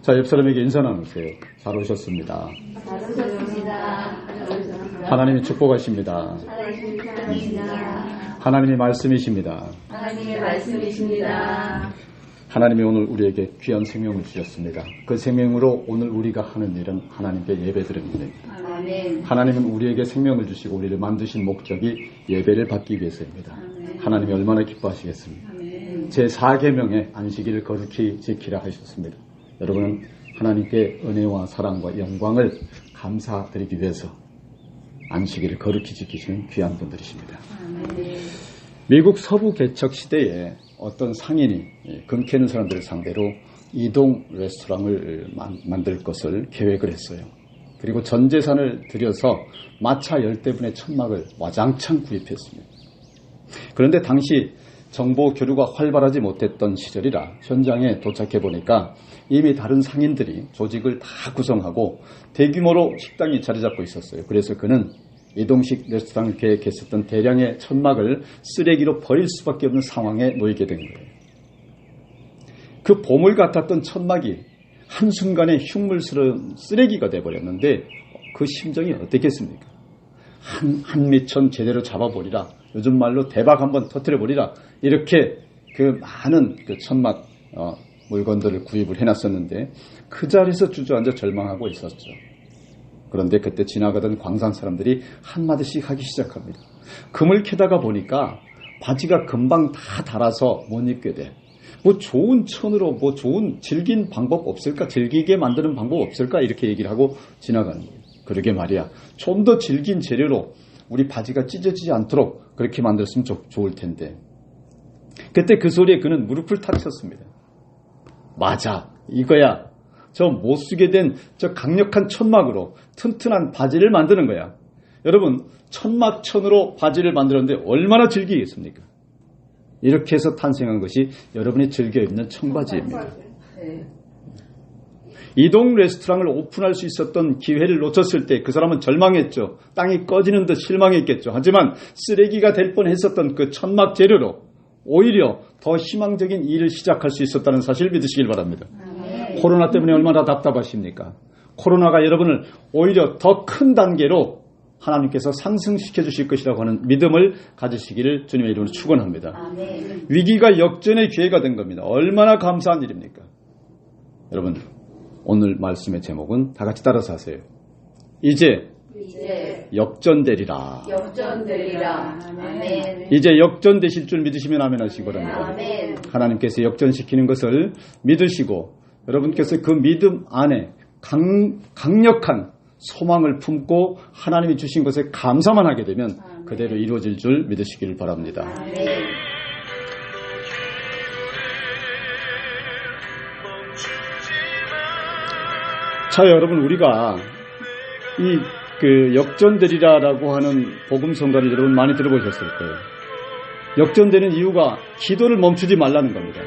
자, 옆 사람에게 인사 나누세요. 잘 오셨습니다. 잘 오셨습니다. 하나님이 축복하십니다. 하나님이 말씀이십니다. 하나님의 말씀이십니다. 하나님이 오늘 우리에게 귀한 생명을 주셨습니다. 그 생명으로 오늘 우리가 하는 일은 하나님께 예배드립니다. 아멘. 하나님은 우리에게 생명을 주시고 우리를 만드신 목적이 예배를 받기 위해서입니다. 아멘. 하나님이 얼마나 기뻐하시겠습니까? 아멘. 제4계명에 안식일을 거룩히 지키라 하셨습니다. 여러분은 하나님께 은혜와 사랑과 영광을 감사드리기 위해서 안식일을 거룩히 지키시는 귀한 분들이십니다. 아멘. 미국 서부 개척 시대에 어떤 상인이 금 캐는 사람들을 상대로 이동 레스토랑을 만들 것을 계획을 했어요. 그리고 전 재산을 들여서 마차 10대분의 천막을 와장창 구입했습니다. 그런데 당시 정보 교류가 활발하지 못했던 시절이라 현장에 도착해 보니까 이미 다른 상인들이 조직을 다 구성하고 대규모로 식당이 자리 잡고 있었어요. 그래서 그는 이동식 레스토랑을 계획했었던 대량의 천막을 쓰레기로 버릴 수밖에 없는 상황에 놓이게 된 거예요. 그 보물 같았던 천막이 한순간에 흉물스러운 쓰레기가 돼버렸는데 그 심정이 어땠겠습니까? 한 미천 제대로 잡아버리라. 요즘 말로 대박 한번 터뜨려버리라. 이렇게 그 많은 그 천막 물건들을 구입을 해놨었는데 그 자리에서 주저앉아 절망하고 있었죠. 그런데 그때 지나가던 광산 사람들이 한마디씩 하기 시작합니다. 금을 캐다가 보니까 바지가 금방 다 닳아서 못 입게 돼. 뭐 좋은 천으로 뭐 좋은 질긴 방법 없을까? 질기게 만드는 방법 없을까? 이렇게 얘기를 하고 지나가는 거예요. 그러게 말이야. 좀 더 질긴 재료로 우리 바지가 찢어지지 않도록 그렇게 만들었으면 좋을 텐데. 그때 그 소리에 그는 무릎을 탁 쳤습니다. 맞아. 이거야. 저 못 쓰게 된 저 강력한 천막으로 튼튼한 바지를 만드는 거야. 여러분, 천막천으로 바지를 만들었는데 얼마나 질기겠습니까? 이렇게 해서 탄생한 것이 여러분이 즐겨 입는 청바지입니다. 이동 레스토랑을 오픈할 수 있었던 기회를 놓쳤을 때 그 사람은 절망했죠. 땅이 꺼지는 듯 실망했겠죠. 하지만 쓰레기가 될 뻔했었던 그 천막 재료로 오히려 더 희망적인 일을 시작할 수 있었다는 사실을 믿으시길 바랍니다. 코로나 때문에 얼마나 답답하십니까? 코로나가 여러분을 오히려 더 큰 단계로 하나님께서 상승시켜 주실 것이라고 하는 믿음을 가지시기를 주님의 이름으로 축원합니다. 위기가 역전의 기회가 된 겁니다. 얼마나 감사한 일입니까? 여러분, 오늘 말씀의 제목은 다 같이 따라서 하세요. 이제 역전되리라. 역전되리라. 아멘. 이제 역전되실 줄 믿으시면 아멘 하시기 바랍니다. 아멘. 하나님께서 역전시키는 것을 믿으시고 여러분께서 그 믿음 안에 강력한 소망을 품고 하나님이 주신 것에 감사만 하게 되면 그대로 이루어질 줄 믿으시기를 바랍니다. 아멘. 자, 여러분, 우리가 그 역전되리라라고 하는 복음성가를 여러분 많이 들어보셨을 거예요. 역전되는 이유가 기도를 멈추지 말라는 겁니다.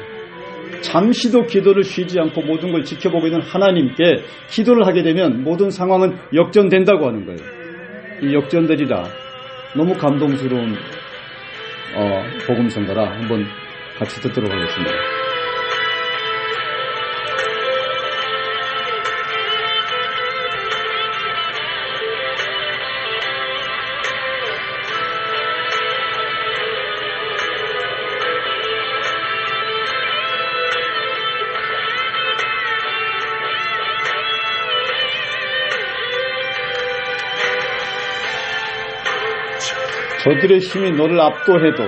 잠시도 기도를 쉬지 않고 모든 걸 지켜보고 있는 하나님께 기도를 하게 되면 모든 상황은 역전된다고 하는 거예요. 이 역전되리라, 너무 감동스러운 복음성가라 한번 같이 듣도록 하겠습니다. 저들의 힘이 너를 압도해도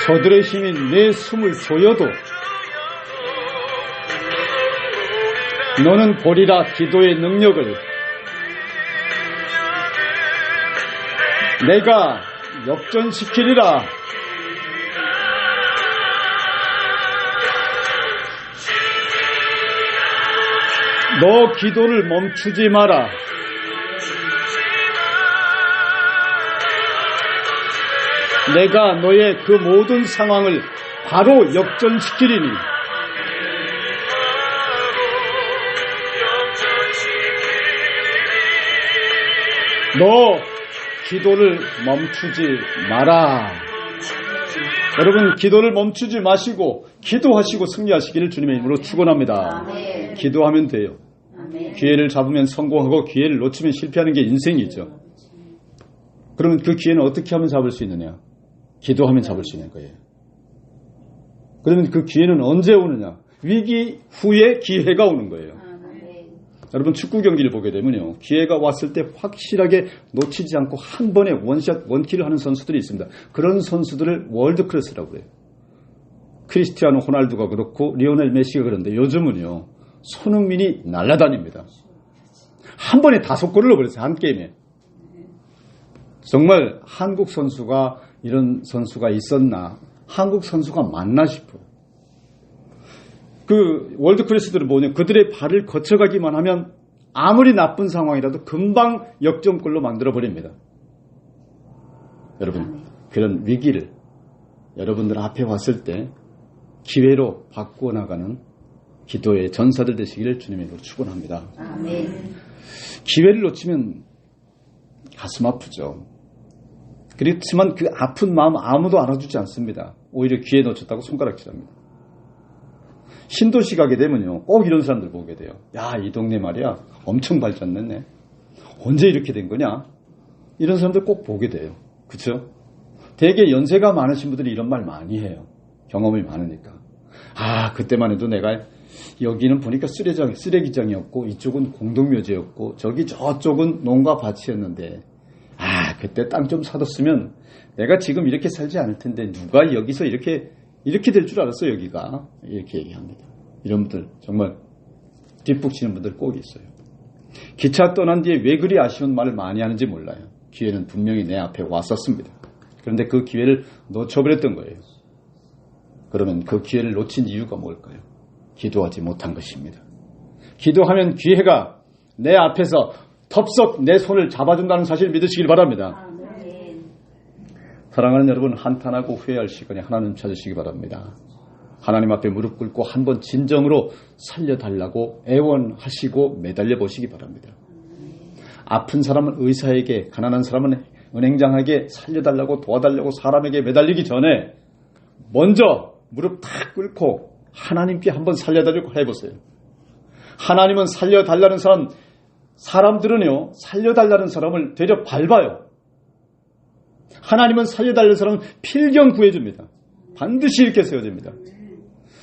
저들의 힘이 내 숨을 조여도 너는 보리라 기도의 능력을. 내가 역전시키리라. 너 기도를 멈추지 마라. 내가 너의 그 모든 상황을 바로 역전시키리니 너 기도를 멈추지 마라. 여러분 기도를 멈추지 마시고 기도하시고 승리하시기를 주님의 이름으로 축원합니다. 아멘. 기도하면 돼요. 아멘. 기회를 잡으면 성공하고 기회를 놓치면 실패하는 게 인생이죠. 그러면 그 기회는 어떻게 하면 잡을 수 있느냐? 기도하면 잡을 수 있는 거예요. 그러면 그 기회는 언제 오느냐? 위기 후에 기회가 오는 거예요. 아멘. 여러분 축구 경기를 보게 되면요. 기회가 왔을 때 확실하게 놓치지 않고 한 번에 원샷, 원킬을 하는 선수들이 있습니다. 그런 선수들을 월드클래스라고 그래요. 크리스티아노 호날두가 그렇고 리오넬 메시가 그런데 요즘은요. 손흥민이 날아다닙니다. 한 번에 5골을 넣어버렸어요. 한 게임에. 정말 한국 선수가 이런 선수가 있었나? 한국 선수가 맞나 싶어요. 그 월드클래스들은 뭐냐? 그들의 발을 거쳐가기만 하면 아무리 나쁜 상황이라도 금방 역전골로 만들어버립니다. 여러분, 그런 위기를 여러분들 앞에 왔을 때 기회로 바꾸어 나가는 기도의 전사들 되시기를 주님의 이름으로 축원합니다. 아멘. 기회를 놓치면 가슴 아프죠. 그렇지만 그 아픈 마음 아무도 알아주지 않습니다. 오히려 기회 놓쳤다고 손가락질합니다. 신도시 가게 되면요. 꼭 이런 사람들 보게 돼요. 야, 이 동네 말이야. 엄청 발전됐네. 언제 이렇게 된 거냐? 이런 사람들 꼭 보게 돼요. 그렇죠? 되게 연세가 많으신 분들이 이런 말 많이 해요. 경험이 많으니까. 아, 그때만 해도 내가 여기는 보니까 쓰레기장이었고 이쪽은 공동묘지였고 저쪽은 농가 밭이었는데 아, 그때 땅 좀 사뒀으면 내가 지금 이렇게 살지 않을 텐데 누가 여기서 이렇게 될 줄 알았어 여기가. 이렇게 얘기합니다. 이런 분들 정말 뒷북치는 분들 꼭 있어요. 기차 떠난 뒤에 왜 그리 아쉬운 말을 많이 하는지 몰라요. 기회는 분명히 내 앞에 왔었습니다. 그런데 그 기회를 놓쳐버렸던 거예요. 그러면 그 기회를 놓친 이유가 뭘까요? 기도하지 못한 것입니다. 기도하면 기회가 내 앞에서 덥석 내 손을 잡아준다는 사실을 믿으시길 바랍니다. 아멘. 사랑하는 여러분, 한탄하고 후회할 시간에 하나님 찾으시기 바랍니다. 하나님 앞에 무릎 꿇고 한번 진정으로 살려달라고 애원하시고 매달려 보시기 바랍니다. 아픈 사람은 의사에게, 가난한 사람은 은행장에게 살려달라고 도와달라고 사람에게 매달리기 전에 먼저 무릎 탁 꿇고 하나님께 한번 살려달라고 해보세요. 하나님은 살려달라는 사람들은요, 살려달라는 사람을 되려 밟아요. 하나님은 살려달라는 사람은 필경 구해줍니다. 반드시 이렇게 세워집니다.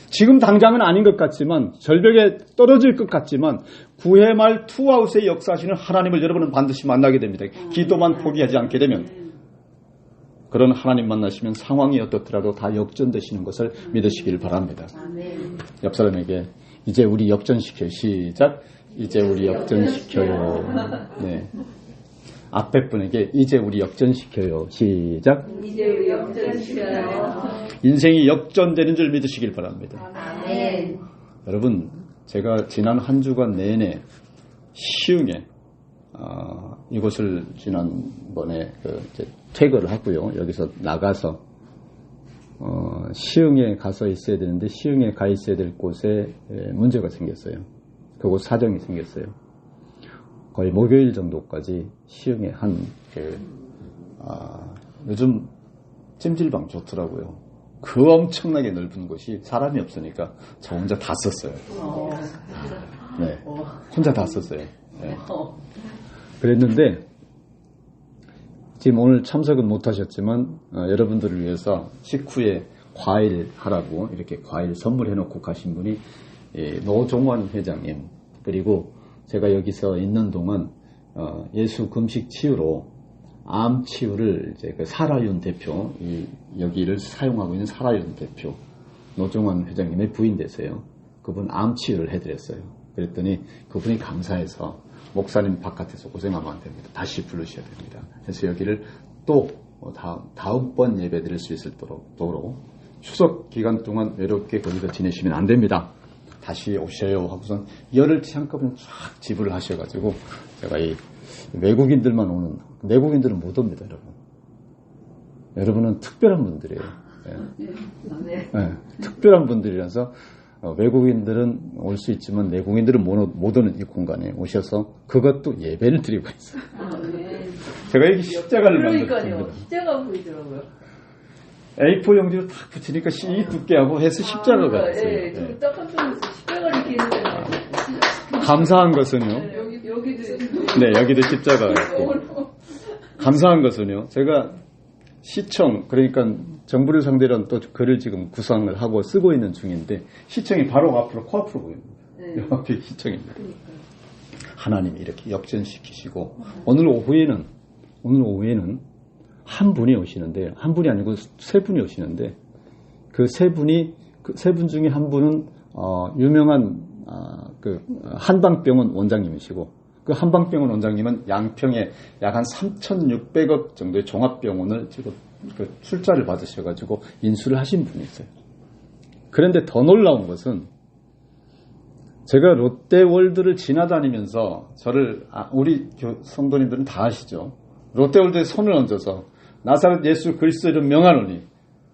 지금 당장은 아닌 것 같지만, 절벽에 떨어질 것 같지만, 구해말 투아웃의 역사하시는 하나님을 여러분은 반드시 만나게 됩니다. 기도만 포기하지 않게 되면. 그런 하나님 만나시면 상황이 어떻더라도 다 역전되시는 것을 믿으시길 바랍니다. 아멘. 옆 사람에게 이제 우리 역전시켜요. 시작. 이제 우리 역전시켜요. 네. 앞에 분에게 이제 우리 역전시켜요. 시작. 이제 우리 역전시켜요. 인생이 역전되는 줄 믿으시길 바랍니다. 아멘. 여러분, 제가 지난 한 주간 내내 시흥에 이곳을 지난번에 퇴거를 하고요. 여기서 나가서 시흥에 가서 있어야 되는데 시흥에 가 있어야 될 곳에 문제가 생겼어요. 그곳 사정이 생겼어요. 거의 목요일 정도까지 시흥에 요즘 찜질방 좋더라고요. 그 엄청나게 넓은 곳이 사람이 없으니까 저 혼자 다 썼어요. 네, 혼자 다 썼어요. 네. 그랬는데 지금 오늘 참석은 못하셨지만 여러분들을 위해서 식후에 과일 하라고 이렇게 과일 선물해놓고 가신 분이 노종환 회장님, 그리고 제가 여기서 있는 동안 예수 금식 치유로 암 치유를 이제 그 사라윤 대표, 여기를 사용하고 있는 사라윤 대표 노종환 회장님의 부인 되세요. 그분 암 치유를 해드렸어요. 그랬더니 그분이 감사해서 목사님 바깥에서 고생하면 안 됩니다. 다시 부르셔야 됩니다. 그래서 여기를 또 다음번 예배 드릴 수 있도록 추석 기간 동안 외롭게 거기서 지내시면 안 됩니다. 다시 오셔요 하고선 열흘 한꺼번에 쫙 지불을 하셔가지고 제가 이 외국인들만 오는, 내국인들은 못 옵니다, 여러분. 여러분은 특별한 분들이에요. 네. 네, 특별한 분들이라서 외국인들은 올 수 있지만 내국인들은 못 오는 이 공간에 오셔서 그것도 예배를 드리고 있어요. 제가 여기 십자가를 만들었습니다. 십자가 보이더라고요. A4 용지로 딱 붙이니까 C 두께하고 해서 십자가가 됐어요. 예, 좀 딱한 편에서 십자가를 이렇게 했는데. 감사한 것은요. 여기도. 네, 여기도 십자가가 있고. 감사한 것은요. 제가 시청, 그러니까 정부를 상대로 한 또 글을 지금 구상을 하고 쓰고 있는 중인데, 시청이 바로 앞으로, 코앞으로 보입니다. 옆에 시청입니다. 하나님이 이렇게 역전시키시고, 오늘 오후에는 한 분이 오시는데, 한 분이 아니고 세 분이 오시는데, 그 세 분 중에 한 분은, 유명한, 한방병원 원장님이시고, 그 한방병원 원장님은 양평에 약 한 3,600억 정도의 종합병원을 지금 그 출자를 받으셔가지고 인수를 하신 분이 있어요. 그런데 더 놀라운 것은 제가 롯데월드를 지나다니면서 우리 성도님들은 다 아시죠? 롯데월드에 손을 얹어서 나사렛 예수 그리스도 이름 명하노니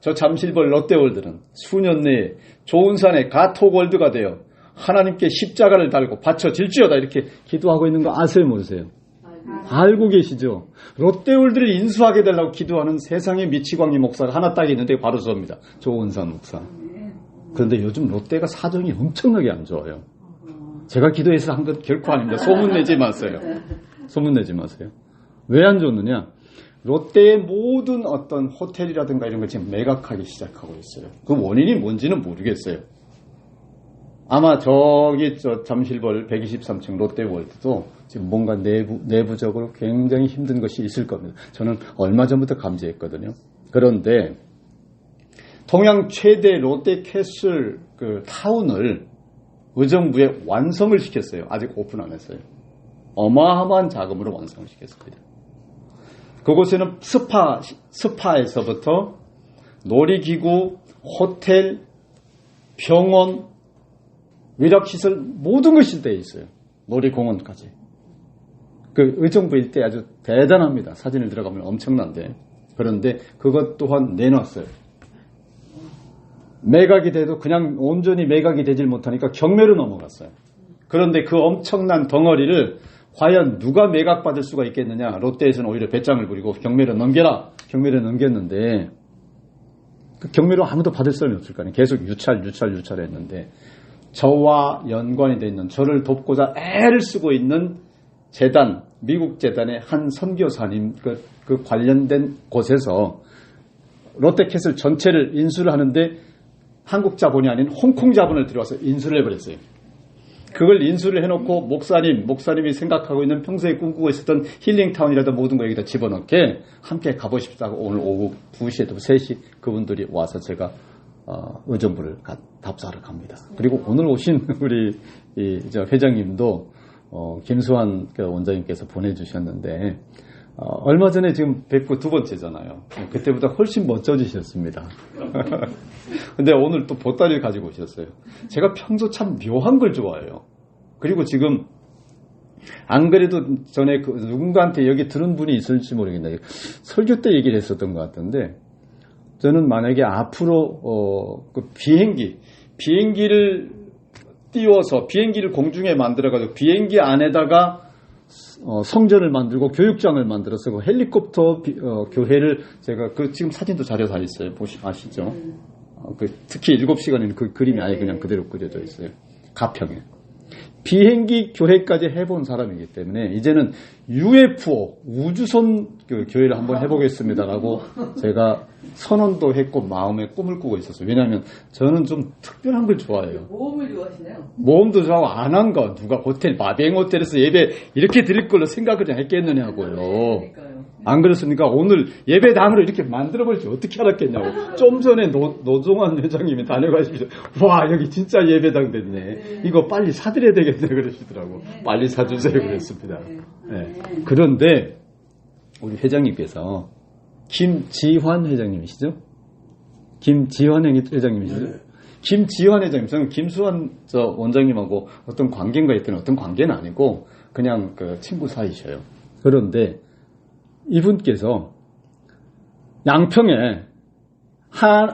저 잠실벌 롯데월드는 수년 내에 좋은 산의 가톡월드가 되어 하나님께 십자가를 달고 바쳐질지어다 이렇게 기도하고 있는 거 아세요 모르세요? 알고 계시죠? 롯데월드를 인수하게 되려고 기도하는 세상의 미치광이 목사가 하나 딱 있는데 바로 저입니다. 조은산 목사. 그런데 요즘 롯데가 사정이 엄청나게 안 좋아요. 제가 기도해서 한 것 결코 아닙니다. 소문내지 마세요. 소문내지 마세요. 왜 안 좋느냐? 롯데의 모든 어떤 호텔이라든가 이런 걸 지금 매각하기 시작하고 있어요. 그 원인이 뭔지는 모르겠어요. 아마 저기 잠실벌 123층 롯데월드도 지금 뭔가 내부적으로 굉장히 힘든 것이 있을 겁니다. 저는 얼마 전부터 감지했거든요. 그런데 동양 최대 롯데캐슬 그 타운을 의정부에 완성을 시켰어요. 아직 오픈 안 했어요. 어마어마한 자금으로 완성을 시켰습니다. 그곳에는 스파에서부터 놀이기구, 호텔, 병원, 위락시설 모든 것이 되어 있어요. 놀이공원까지. 그 의정부 일대 아주 대단합니다. 사진을 들어가면 엄청난데. 그런데 그것 또한 내놨어요. 매각이 돼도 그냥 온전히 매각이 되질 못하니까 경매로 넘어갔어요. 그런데 그 엄청난 덩어리를 과연 누가 매각받을 수가 있겠느냐. 롯데에서는 오히려 배짱을 부리고 경매로 넘겨라. 경매로 넘겼는데 그 경매로 아무도 받을 사람이 없을 거 아니에요. 계속 유찰했는데 저와 연관이 되어 있는 저를 돕고자 애를 쓰고 있는 재단, 미국 재단의 한 선교사님 그 관련된 곳에서 롯데캐슬 전체를 인수를 하는데 한국 자본이 아닌 홍콩 자본을 들여와서 인수를 해버렸어요. 그걸 인수를 해놓고 목사님이 생각하고 있는 평소에 꿈꾸고 있었던 힐링타운이라도 모든 거 여기다 집어넣게 함께 가보십시오. 오늘 오후 2시에도 3시 그분들이 와서 제가 의정부를 답사하러 갑니다. 그리고 오늘 오신 우리 회장님도 김수환 원장님께서 보내주셨는데 얼마 전에 지금 뵙고 두 번째잖아요. 그때보다 훨씬 멋져지셨습니다. 근데 오늘 또 보따리를 가지고 오셨어요. 제가 평소 참 묘한 걸 좋아해요. 그리고 지금 안 그래도 전에 누군가한테 여기 들은 분이 있을지 모르겠네요. 설교 때 얘기를 했었던 것 같은데 저는 만약에 앞으로 그 비행기를 띄워서 비행기를 공중에 만들어가지고 비행기 안에다가 성전을 만들고 교육장을 만들어서 그 헬리콥터 교회를 제가 지금 사진도 자료 다 있어요. 아시죠? 특히 7시간에는 그 그림이 아예 그냥 그대로 그려져 있어요. 가평에. 비행기 교회까지 해본 사람이기 때문에 이제는 UFO 우주선 교회를 한번 해보겠습니다라고 제가 선언도 했고 마음에 꿈을 꾸고 있었어요. 왜냐하면 저는 좀 특별한 걸 좋아해요. 모험을 좋아하시나요? 모험도 좋아하고 안 한 거 누가 마뱅 호텔에서 예배 이렇게 드릴 걸로 생각을 했겠느냐고요. 그러니까요. 안 그렇습니까? 오늘 예배당으로 이렇게 만들어볼지 어떻게 알았겠냐고. 좀 전에 노종환 회장님이 다녀가시면서 와 여기 진짜 예배당 됐네. 이거 빨리 사드려야 되겠네 그러시더라고. 빨리 사주세요 그랬습니다. 네. 그런데 우리 회장님께서 김지환 회장님이시죠? 김지환 회장님이시죠? 김지환 회장님, 저는 김수환 원장님하고 어떤 관계인가 했더니 어떤 관계는 아니고 그냥 그 친구 사이셔요. 그런데 이분께서 양평에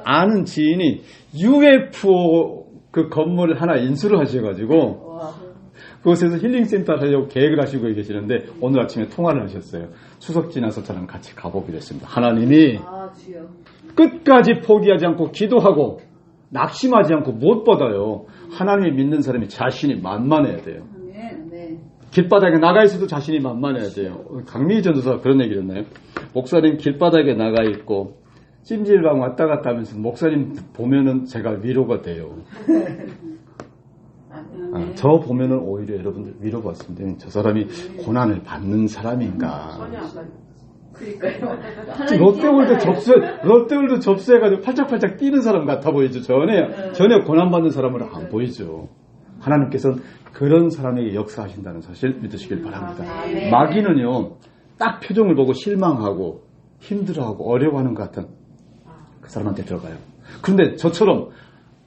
아는 지인이 UFO 그 건물을 하나 인수를 하셔가지고 그곳에서 힐링센터를 하려고 계획을 하시고 계시는데 오늘 아침에 통화를 하셨어요. 추석 지나서 저랑 같이 가보기로 했습니다. 하나님이 끝까지 포기하지 않고 기도하고 낙심하지 않고 무엇보다요. 하나님을 믿는 사람이 자신이 만만해야 돼요. 길바닥에 나가 있어도 자신이 만만해야 돼요. 강민희 전도사가 그런 얘기를 했나요? 목사님 길바닥에 나가 있고 찜질방 왔다 갔다 하면서 목사님 보면은 제가 위로가 돼요. 저 보면은 오히려 여러분들 위로받습니다. 저 사람이 고난을 받는 사람인가. 그러니까요. 롯데월드 접수해가지고 팔짝팔짝 뛰는 사람 같아 보이죠. 전혀 고난받는 사람으로 안 보이죠. 하나님께서는 그런 사람에게 역사하신다는 사실 믿으시길 바랍니다. 마귀는요, 딱 표정을 보고 실망하고 힘들어하고 어려워하는 것 같은 그 사람한테 들어가요. 그런데 저처럼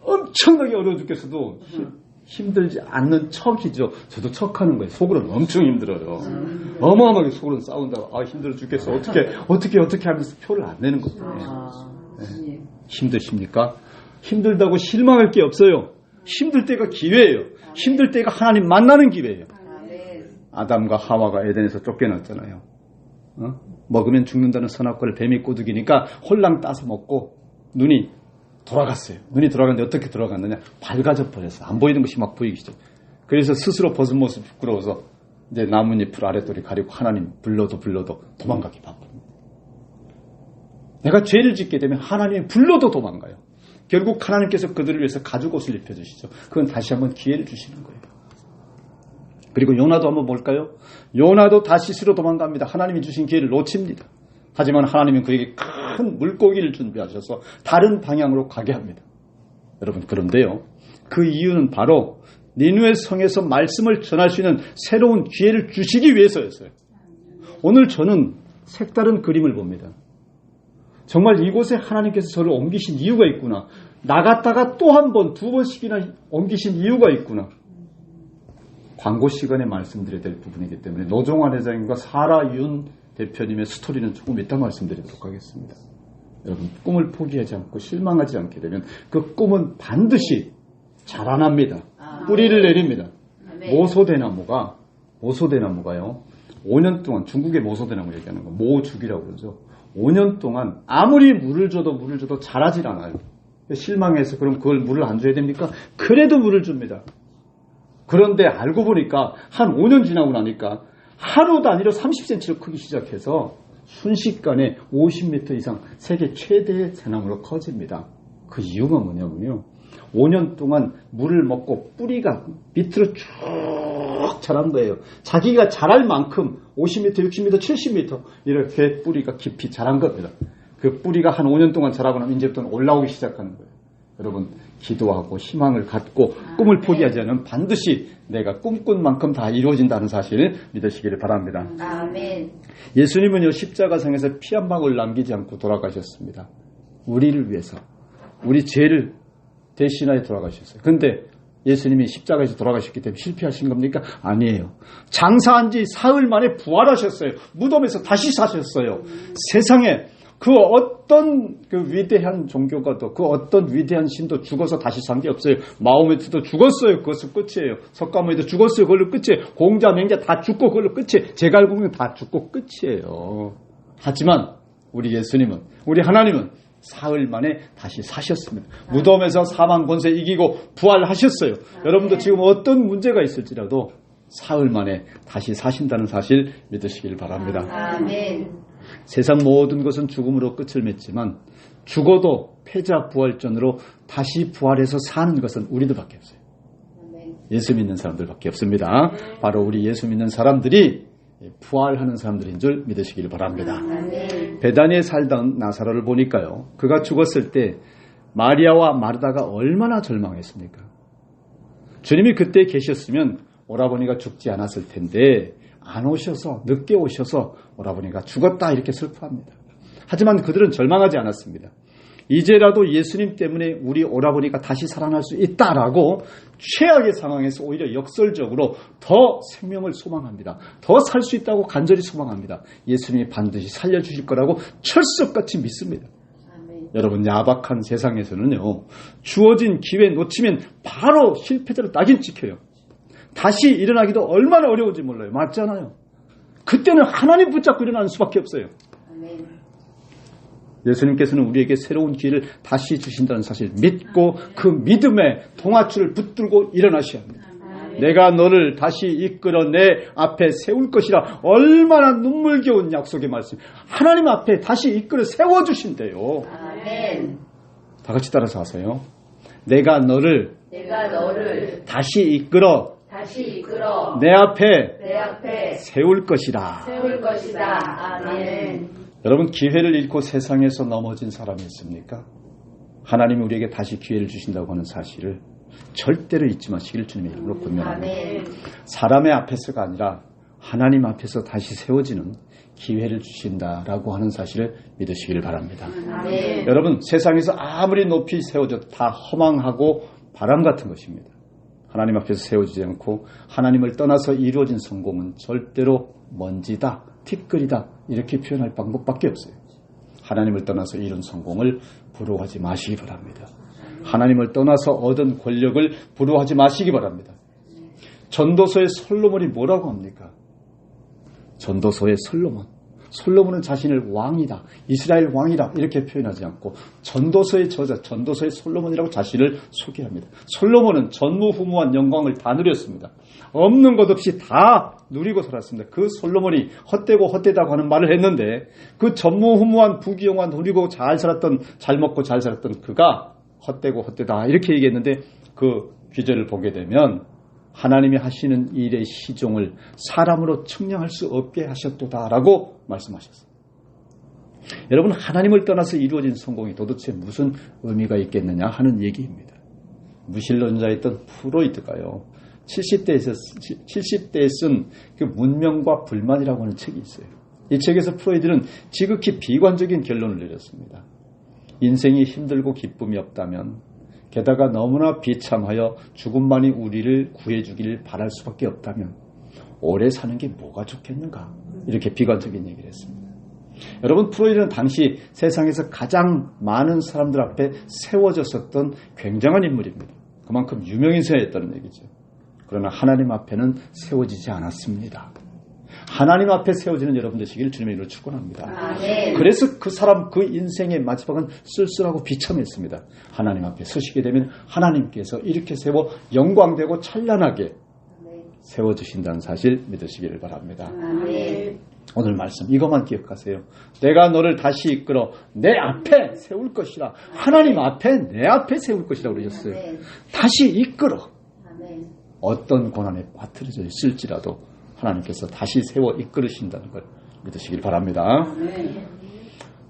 엄청나게 어려워 죽겠어도 힘들지 않는 척이죠. 저도 척하는 거예요. 속으로는 엄청 힘들어요. 어마어마하게 속으로는 싸운다고 힘들어 죽겠어. 어떻게 하면서 표를 안 내는 거예요. 네. 힘드십니까? 힘들다고 실망할 게 없어요. 힘들 때가 기회예요. 힘들 때가 하나님 만나는 기회예요. 아담과 하와가 에덴에서 쫓겨났잖아요. 먹으면 죽는다는 선악과를 뱀이 꼬드기니까 홀랑 따서 먹고 눈이 돌아갔어요. 눈이 돌아갔는데 어떻게 돌아갔느냐? 밝아져 버렸어. 안 보이는 것이 막 보이기 시작. 그래서 스스로 벗은 모습이 부끄러워서 이제 나뭇잎을 아랫돌이 가리고 하나님 불러도 도망가기 바쁩니다. 내가 죄를 짓게 되면 하나님이 불러도 도망가요. 결국 하나님께서 그들을 위해서 가죽옷을 입혀주시죠. 그건 다시 한번 기회를 주시는 거예요. 그리고 요나도 한번 볼까요? 요나도 다시스로 도망갑니다. 하나님이 주신 기회를 놓칩니다. 하지만 하나님은 그에게 큰 물고기를 준비하셔서 다른 방향으로 가게 합니다. 여러분, 그런데요, 그 이유는 바로 니느웨 성에서 말씀을 전할 수 있는 새로운 기회를 주시기 위해서였어요. 오늘 저는 색다른 그림을 봅니다. 정말 이곳에 하나님께서 저를 옮기신 이유가 있구나. 나갔다가 또 한 번, 두 번씩이나 옮기신 이유가 있구나. 광고 시간에 말씀드려야 될 부분이기 때문에 노종환 회장님과 사라윤 대표님의 스토리는 조금 이따 말씀드리도록 하겠습니다. 여러분, 꿈을 포기하지 않고 실망하지 않게 되면 그 꿈은 반드시 자라납니다. 뿌리를 내립니다. 모소대나무가요. 5년 동안, 중국의 모소대나무 얘기하는 거, 모죽이라고 그러죠. 5년 동안 아무리 물을 줘도 자라질 않아요. 실망해서 그럼 그걸 물을 안 줘야 됩니까? 그래도 물을 줍니다. 그런데 알고 보니까 한 5년 지나고 나니까 하루 단위로 30cm로 크기 시작해서 순식간에 50m 이상 세계 최대의 대나무로 커집니다. 그 이유가 뭐냐면요, 5년 동안 물을 먹고 뿌리가 밑으로 쭉 자란 거예요. 자기가 자랄 만큼 50m, 60m, 70m 이렇게 뿌리가 깊이 자란 겁니다. 그 뿌리가 한 5년 동안 자라고 나면 이제부터는 올라오기 시작하는 거예요. 여러분, 기도하고 희망을 갖고 꿈을 포기하지 않으면 반드시 내가 꿈꾼 만큼 다 이루어진다는 사실을 믿으시기를 바랍니다. 아멘. 예수님은요, 십자가상에서 피 한 방울 남기지 않고 돌아가셨습니다. 우리를 위해서, 우리 죄를 대신하여 돌아가셨어요. 그런데 예수님이 십자가에서 돌아가셨기 때문에 실패하신 겁니까? 아니에요. 장사한 지 사흘 만에 부활하셨어요. 무덤에서 다시 사셨어요. 세상에 그 어떤 그 위대한 종교가도, 그 어떤 위대한 신도 죽어서 다시 산 게 없어요. 마호메트도 죽었어요. 그것은 끝이에요. 석가모니도 죽었어요. 그걸로 끝이에요. 공자, 맹자 다 죽고 그걸로 끝이에요. 제갈공명 다 죽고 끝이에요. 하지만 우리 예수님은, 우리 하나님은 사흘 만에 다시 사셨습니다. 무덤에서 사망 권세 이기고 부활하셨어요. 여러분도 지금 어떤 문제가 있을지라도 사흘 만에 다시 사신다는 사실 믿으시길 바랍니다. 아멘. 세상 모든 것은 죽음으로 끝을 맺지만 죽어도 패자 부활전으로 다시 부활해서 사는 것은 우리들밖에 없어요. 예수 믿는 사람들밖에 없습니다. 바로 우리 예수 믿는 사람들이 부활하는 사람들인 줄 믿으시길 바랍니다. 베다니에 살던 나사로를 보니까요, 그가 죽었을 때 마리아와 마르다가 얼마나 절망했습니까? 주님이 그때 계셨으면 오라버니가 죽지 않았을 텐데 안 오셔서, 늦게 오셔서 오라버니가 죽었다 이렇게 슬퍼합니다. 하지만 그들은 절망하지 않았습니다. 이제라도 예수님 때문에 우리 오라버니가 다시 살아날 수 있다라고 최악의 상황에서 오히려 역설적으로 더 생명을 소망합니다. 더 살 수 있다고 간절히 소망합니다. 예수님이 반드시 살려주실 거라고 철석같이 믿습니다. 아멘. 여러분, 야박한 세상에서는요, 주어진 기회 놓치면 바로 실패자로 낙인 찍혀요. 다시 일어나기도 얼마나 어려운지 몰라요. 맞잖아요. 그때는 하나님 붙잡고 일어나는 수밖에 없어요. 아멘. 예수님께서는 우리에게 새로운 기회를 다시 주신다는 사실 믿고 그 믿음에 동아줄을 붙들고 일어나셔야 합니다. 내가 너를 다시 이끌어 내 앞에 세울 것이라. 얼마나 눈물겨운 약속의 말씀. 하나님 앞에 다시 이끌어 세워주신대요. 아멘. 다 같이 따라서 하세요. 내가 너를 다시 이끌어 내 앞에 세울 것이다. 아멘. 여러분, 기회를 잃고 세상에서 넘어진 사람이 있습니까? 하나님이 우리에게 다시 기회를 주신다고 하는 사실을 절대로 잊지 마시길 주님의 이름으로 권면합니다. 사람의 앞에서가 아니라 하나님 앞에서 다시 세워지는 기회를 주신다라고 하는 사실을 믿으시길 바랍니다. 아멘. 여러분, 세상에서 아무리 높이 세워져도 다 허망하고 바람 같은 것입니다. 하나님 앞에서 세워지지 않고 하나님을 떠나서 이루어진 성공은 절대로 먼지다, 티끌이다 이렇게 표현할 방법밖에 없어요. 하나님을 떠나서 이룬 성공을 부러워하지 마시기 바랍니다. 하나님을 떠나서 얻은 권력을 부러워하지 마시기 바랍니다. 전도서의 솔로몬이 뭐라고 합니까? 전도서의 솔로몬은 자신을 왕이다, 이스라엘 왕이다 이렇게 표현하지 않고 전도서의 저자, 전도서의 솔로몬이라고 자신을 소개합니다. 솔로몬은 전무후무한 영광을 다 누렸습니다. 없는 것 없이 다 누리고 살았습니다. 그 솔로몬이 헛되고 헛되다고 하는 말을 했는데 그 전무후무한 부귀영화 누리고 잘 살았던, 잘 먹고 잘 살았던 그가 헛되고 헛되다 이렇게 얘기했는데 그 귀절을 보게 되면 하나님이 하시는 일의 시종을 사람으로 측량할 수 없게 하셨도다라고 말씀하셨어요. 여러분, 하나님을 떠나서 이루어진 성공이 도대체 무슨 의미가 있겠느냐 하는 얘기입니다. 무신론자였던 프로이트가요, 70대에 쓴 그 문명과 불만이라고 하는 책이 있어요. 이 책에서 프로이트는 지극히 비관적인 결론을 내렸습니다. 인생이 힘들고 기쁨이 없다면, 게다가 너무나 비참하여 죽음만이 우리를 구해주기를 바랄 수밖에 없다면 오래 사는 게 뭐가 좋겠는가, 이렇게 비관적인 얘기를 했습니다. 여러분, 프로이트는 당시 세상에서 가장 많은 사람들 앞에 세워졌었던 굉장한 인물입니다. 그만큼 유명인사였다는 얘기죠. 그러나 하나님 앞에는 세워지지 않았습니다. 하나님 앞에 세워지는 여러분 되시기를 주님의 이름으로 축원합니다. 아멘. 그래서 그 사람, 그 인생의 마지막은 쓸쓸하고 비참했습니다. 하나님 앞에 서시게 되면 하나님께서 이렇게 세워 영광되고 찬란하게 세워주신다는 사실 믿으시기를 바랍니다. 아멘. 오늘 말씀 이것만 기억하세요. 내가 너를 다시 이끌어 내 앞에 세울 것이라. 하나님 앞에, 내 앞에 세울 것이라고 그러셨어요. 다시 이끌어. 어떤 고난에 빠뜨려져 있을지라도 하나님께서 다시 세워 이끌으신다는 걸 믿으시길 바랍니다.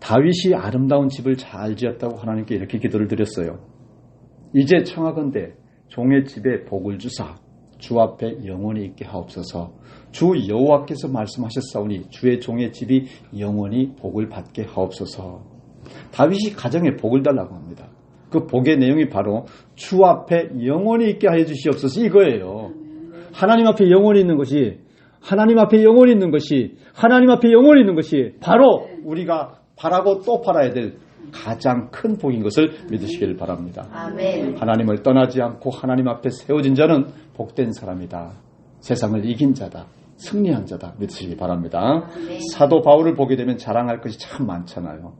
다윗이 아름다운 집을 잘 지었다고 하나님께 이렇게 기도를 드렸어요. 이제 청하건대 종의 집에 복을 주사 주 앞에 영원히 있게 하옵소서. 주 여호와께서 말씀하셨사오니 주의 종의 집이 영원히 복을 받게 하옵소서. 다윗이 가정에 복을 달라고 합니다. 그 복의 내용이 바로 주 앞에 영원히 있게 하여 주시옵소서 이거예요. 하나님 앞에 영원히 있는 것이, 하나님 앞에 영원히 있는 것이, 하나님 앞에 영원히 있는 것이 바로 우리가 바라고 또 바라야 될 가장 큰 복인 것을 믿으시기를 바랍니다. 아멘. 하나님을 떠나지 않고 하나님 앞에 세워진 자는 복된 사람이다. 세상을 이긴 자다. 승리한 자다. 믿으시기 바랍니다. 아멘. 사도 바울을 보게 되면 자랑할 것이 참 많잖아요.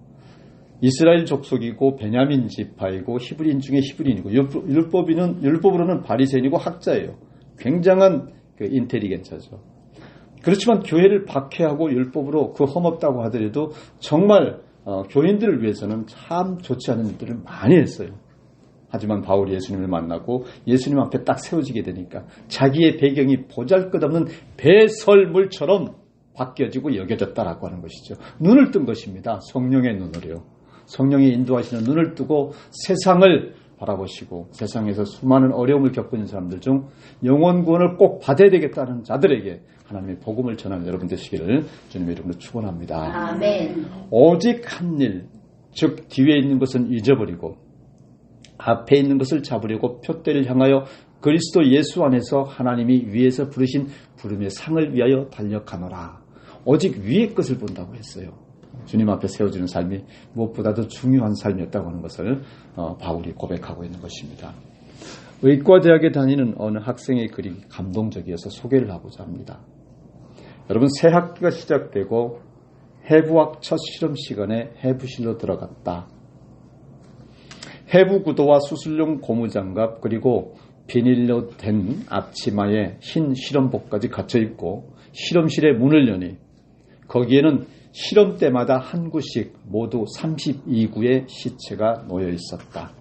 이스라엘 족속이고 베냐민 지파이고 히브리인 중에 히브리인이고 율법으로는 바리새인이고 학자예요. 굉장한 그 인텔리겐처죠. 그렇지만 교회를 박해하고 율법으로 그 험없다고 하더라도 정말 교인들을 위해서는 참 좋지 않은 일들을 많이 했어요. 하지만 바울이 예수님을 만나고 예수님 앞에 딱 세워지게 되니까 자기의 배경이 보잘것없는 배설물처럼 바뀌어지고 여겨졌다라고 하는 것이죠. 눈을 뜬 것입니다. 성령의 눈으로요. 성령이 인도하시는 눈을 뜨고 세상을 바라보시고 세상에서 수많은 어려움을 겪고 있는 사람들 중 영원 구원을 꼭 받아야 되겠다는 자들에게 하나님의 복음을 전하는 여러분 되시기를 주님의 이름으로 축원합니다. 아멘. 오직 한 일, 즉 뒤에 있는 것은 잊어버리고 앞에 있는 것을 잡으려고 표대를 향하여 그리스도 예수 안에서 하나님이 위에서 부르신 부름의 상을 위하여 달려가노라. 오직 위의 것을 본다고 했어요. 주님 앞에 세워지는 삶이 무엇보다도 중요한 삶이었다고 하는 것을 바울이 고백하고 있는 것입니다. 의과대학에 다니는 어느 학생의 글이 감동적이어서 소개를 하고자 합니다. 여러분, 새 학기가 시작되고 해부학 첫 실험 시간에 해부실로 들어갔다. 해부 구도와 수술용 고무장갑 그리고 비닐로 된 앞치마에 흰 실험복까지 갇혀 있고 실험실의 문을 여니 거기에는 실험 때마다 한 구씩 모두 32구의 시체가 놓여 있었다.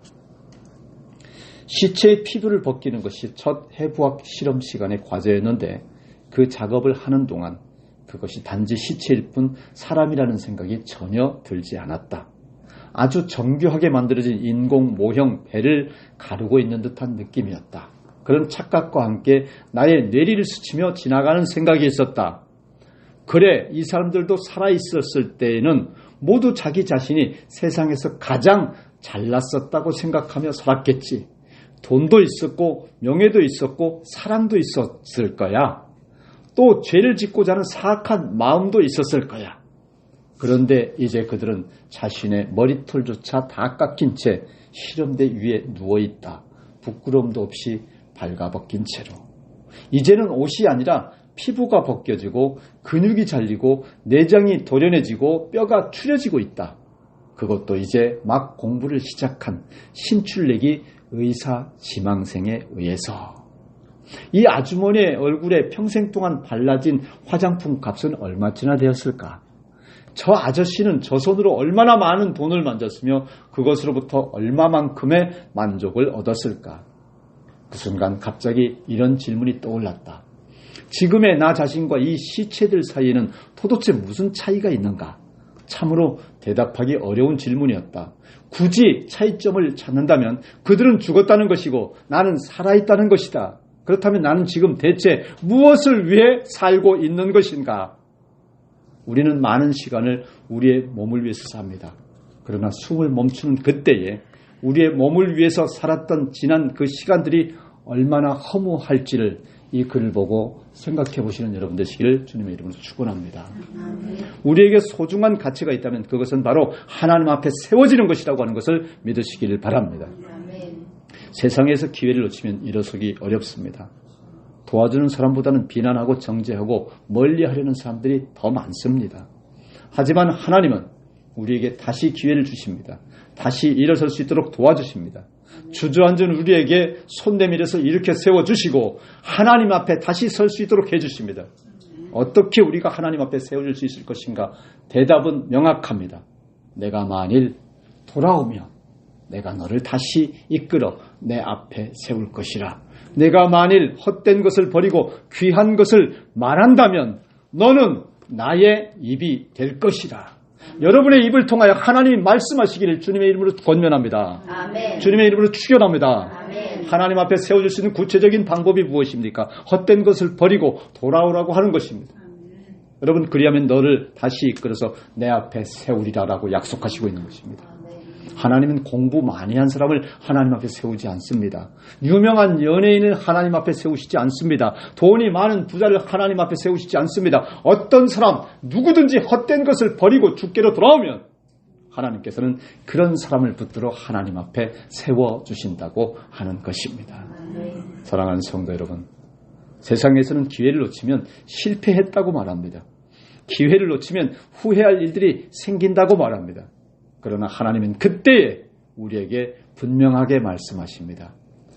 시체의 피부를 벗기는 것이 첫 해부학 실험 시간의 과제였는데 그 작업을 하는 동안 그것이 단지 시체일 뿐 사람이라는 생각이 전혀 들지 않았다. 아주 정교하게 만들어진 인공 모형 배를 가르고 있는 듯한 느낌이었다. 그런 착각과 함께 나의 뇌리를 스치며 지나가는 생각이 있었다. 그래, 이 사람들도 살아있었을 때에는 모두 자기 자신이 세상에서 가장 잘났었다고 생각하며 살았겠지. 돈도 있었고 명예도 있었고 사랑도 있었을 거야. 또 죄를 짓고자 하는 사악한 마음도 있었을 거야. 그런데 이제 그들은 자신의 머리털조차 다 깎인 채 실험대 위에 누워있다. 부끄러움도 없이 발가벗긴 채로. 이제는 옷이 아니라 피부가 벗겨지고 근육이 잘리고 내장이 도련해지고 뼈가 추려지고 있다. 그것도 이제 막 공부를 시작한 신출내기 의사 지망생에 의해서. 이 아주머니의 얼굴에 평생 동안 발라진 화장품 값은 얼마쯤이나 되었을까? 저 아저씨는 저 손으로 얼마나 많은 돈을 만졌으며 그것으로부터 얼마만큼의 만족을 얻었을까? 그 순간 갑자기 이런 질문이 떠올랐다. 지금의 나 자신과 이 시체들 사이에는 도대체 무슨 차이가 있는가? 참으로 대답하기 어려운 질문이었다. 굳이 차이점을 찾는다면 그들은 죽었다는 것이고 나는 살아있다는 것이다. 그렇다면 나는 지금 대체 무엇을 위해 살고 있는 것인가? 우리는 많은 시간을 우리의 몸을 위해서 삽니다. 그러나 숨을 멈추는 그때에 우리의 몸을 위해서 살았던 지난 그 시간들이 얼마나 허무할지를 이 글을 보고 생각해 보시는 여러분 되시기를 주님의 이름으로 축원합니다. 우리에게 소중한 가치가 있다면 그것은 바로 하나님 앞에 세워지는 것이라고 하는 것을 믿으시기를 바랍니다. 세상에서 기회를 놓치면 일어서기 어렵습니다. 도와주는 사람보다는 비난하고 정죄하고 멀리하려는 사람들이 더 많습니다. 하지만 하나님은 우리에게 다시 기회를 주십니다. 다시 일어설 수 있도록 도와주십니다. 주저앉은 우리에게 손 내밀어서 일으켜 세워주시고 하나님 앞에 다시 설 수 있도록 해주십니다. 어떻게 우리가 하나님 앞에 세워질 수 있을 것인가? 대답은 명확합니다. 내가 만일 돌아오면 내가 너를 다시 이끌어 내 앞에 세울 것이라. 내가 만일 헛된 것을 버리고 귀한 것을 말한다면 너는 나의 입이 될 것이라. 여러분의 입을 통하여 하나님이 말씀하시기를 주님의 이름으로 권면합니다. 아멘. 주님의 이름으로 축원합니다. 아멘. 하나님 앞에 세워질 수 있는 구체적인 방법이 무엇입니까? 헛된 것을 버리고 돌아오라고 하는 것입니다. 아멘. 여러분, 그리하면 너를 다시 이끌어서 내 앞에 세우리라라고 약속하시고 있는 것입니다. 하나님은 공부 많이 한 사람을 하나님 앞에 세우지 않습니다. 유명한 연예인을 하나님 앞에 세우시지 않습니다. 돈이 많은 부자를 하나님 앞에 세우시지 않습니다. 어떤 사람 누구든지 헛된 것을 버리고 주께로 돌아오면 하나님께서는 그런 사람을 붙들어 하나님 앞에 세워주신다고 하는 것입니다. 사랑하는 성도 여러분, 세상에서는 기회를 놓치면 실패했다고 말합니다. 기회를 놓치면 후회할 일들이 생긴다고 말합니다. 그러나 하나님은 그때에 우리에게 분명하게 말씀하십니다.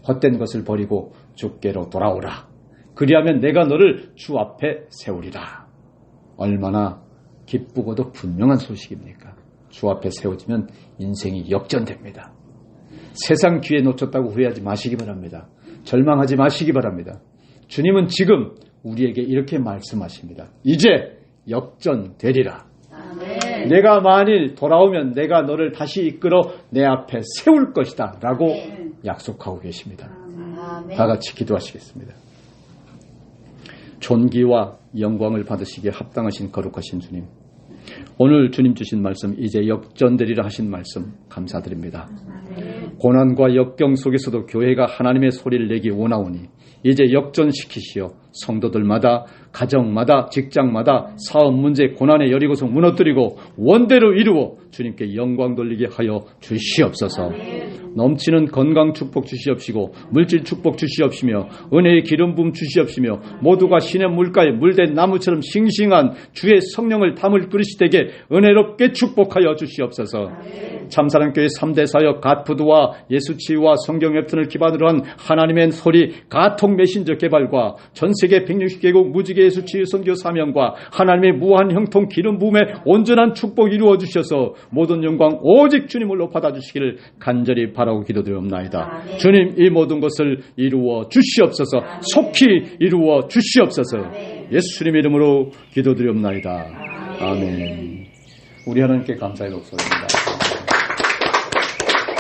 헛된 것을 버리고 주께로 돌아오라. 그리하면 내가 너를 주 앞에 세우리라. 얼마나 기쁘고도 분명한 소식입니까? 주 앞에 세워지면 인생이 역전됩니다. 세상 기회 놓쳤다고 후회하지 마시기 바랍니다. 절망하지 마시기 바랍니다. 주님은 지금 우리에게 이렇게 말씀하십니다. 이제 역전되리라. 아멘. 내가 만일 돌아오면 내가 너를 다시 이끌어 내 앞에 세울 것이다 라고 약속하고 계십니다. 아멘. 다 같이 기도하시겠습니다. 존귀와 영광을 받으시기에 합당하신 거룩하신 주님, 오늘 주님 주신 말씀, 이제 역전되리라 하신 말씀 감사드립니다. 고난과 역경 속에서도 교회가 하나님의 소리를 내기 원하오니 이제 역전시키시어 성도들마다, 가정마다, 직장마다 사업 문제, 고난의 여리고서 무너뜨리고 원대로 이루어 주님께 영광 돌리게 하여 주시옵소서. 넘치는 건강 축복 주시옵시고 물질 축복 주시옵시며 은혜의 기름 부음 주시옵시며 모두가 신의 물가에 물된 나무처럼 싱싱한 주의 성령을 담을 그릇이 되게 은혜롭게 축복하여 주시옵소서. 참사랑교회 3대 사역 갓푸드와 예수치유와 성경 웹툰을 기반으로 한 하나님의 소리 가통 메신저 개발과 전세계 160개국 무지개 예수치유 선교 사명과 하나님의 무한 형통 기름 부음의 온전한 축복 이루어 주셔서 모든 영광 오직 주님을로 받아주시기를 간절히 바라고 기도드리옵나이다. 주님, 이 모든 것을 이루어 주시옵소서. 속히 이루어 주시옵소서. 예수님 이름으로 기도드리옵나이다. 아멘. 우리 하나님께 감사의 목소리입니다.